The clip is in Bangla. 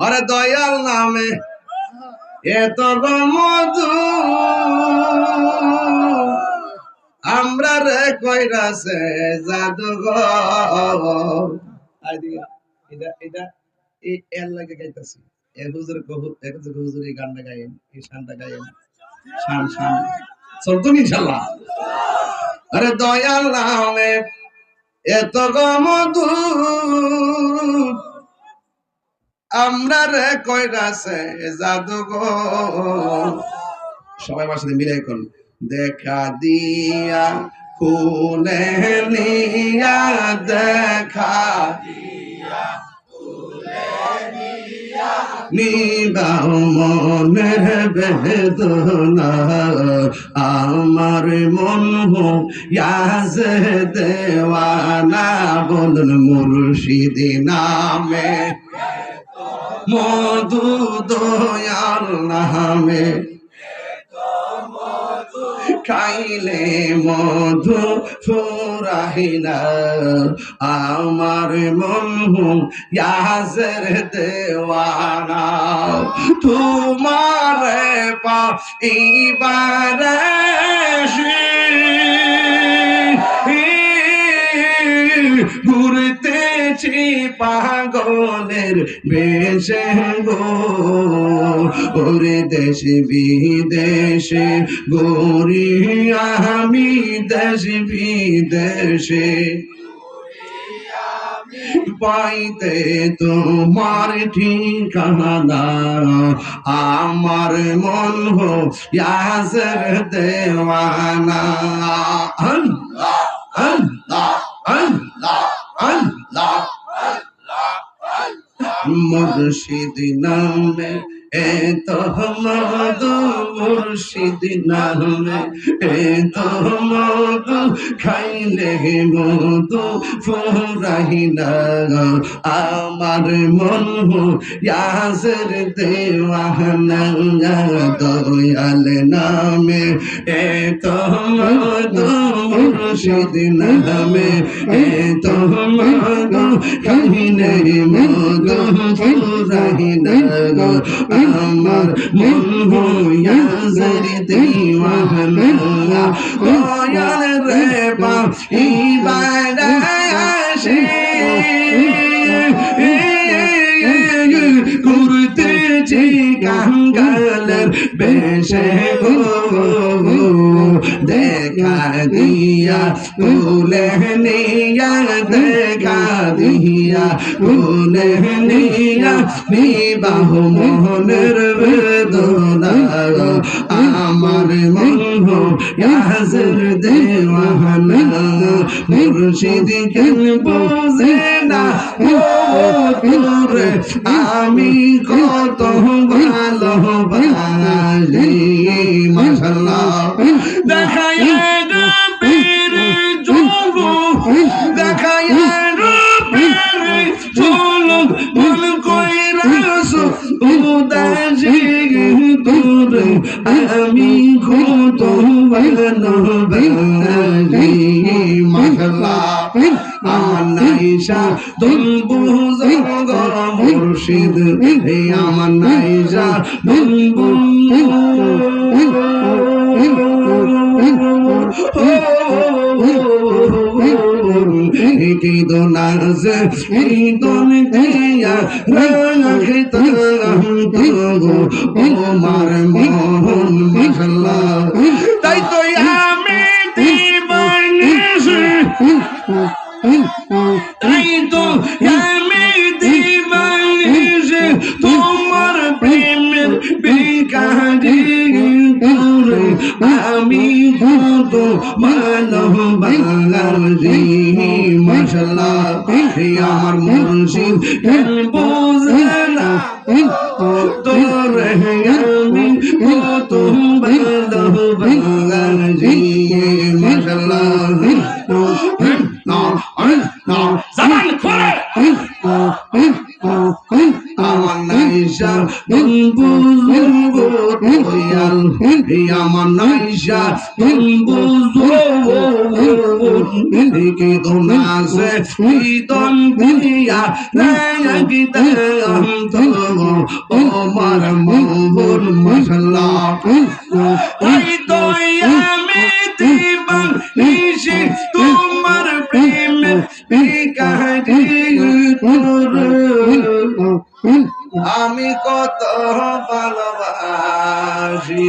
আরে দয়াল নামে এত মধু আমরা রে কইরাছে জাদুঘর। এটা এটা এই এর লাগে গাইতাছি। এ হুজুর হুজুর এই গানটা গায়েন, এই শানটা গায়েন, শান শান চলতো ইনশাআল্লাহ। আরে দয়াল নামে এত মধু আমরা রে কইরাছে জাদুঘর। সবাই আমার সাথে মিলে কোন দেখা দিয়া খুলে নিয়া দেখা নিবাও মনের বেদনা আমার মন ইয়াজ দেওয়ানা বলুন মুর্শিদ নামে মধু দয়াল নামে খাইলে মধু ফুরাইনা আমার মন ইয়াজের দেওয়ানা তোমারে পাইবারে ঘুরতেছি পাগলের বেশে গো ওরে দেশ বিদেশে গোরি আমি দেশ বিদেশে পাইতে তোমার ঠিকানা আমার মন ইয়াসের দেওয়ানা আল্লাহ আল্লাহ আল্লাহ আল্লাহ মুর্শিদ নামে এত মধু মুর্শিদ নামে এত মধু খাইলে মধু ফুরাইনা আমার মন ইয়াসের দেওয়ানা দয়াল নামে এত মধু মুর্শিদ নামে এত মধু খাইলে মধু ফুরাইনা আমার মন ইয়াজের দেওয়ানা দয়াল রে পাইবারে আসে করতেছি কাঙ্গালের বেশে গো দেখা দিয়া কুলে নিয়া দেখা দিয়া কুলে নিয়া বিবাহ মোহনের বেদনা আমার মন ইয়াজের দেওয়ানা মুর্শিদ কেন বোঝে না রে আমি কত ভালোবাসি মাশাআল্লাহ দেখায়া রূপের যোগ দেখায়া রূপের ঝলক মন কইরাছো উদাসী তোরে আমি কত ভালোবাসি মাশাআল্লাহ আমার নাইসা তুল বুজুর্গ মুর্শিদ হে আমার নাইসা তুল কি দোনাজ এই দোন দিয়া রাখিত গো আমার মোহন মাশাআল্লাহ তাই তো আমি দিবানিশি তাই তো আমি দিবানিশি তোমার প্রেমের বিকারি তোরে আমি কত ভালোবাসি মাশাআল্লাহ আমার মুর্শিদ বোঝে না তোরে আমি আমার নাইশা বুঝবো দয়াল আমার নাইশা বুঝবো কি দোনাসে ঈদন দিয়া রাগিতে অন্ত আমার মঙ্গল মশলা ওই তো আমি দিবান ইসে তোমার প্রেমে বিকারি আমি কত ভালোবাসি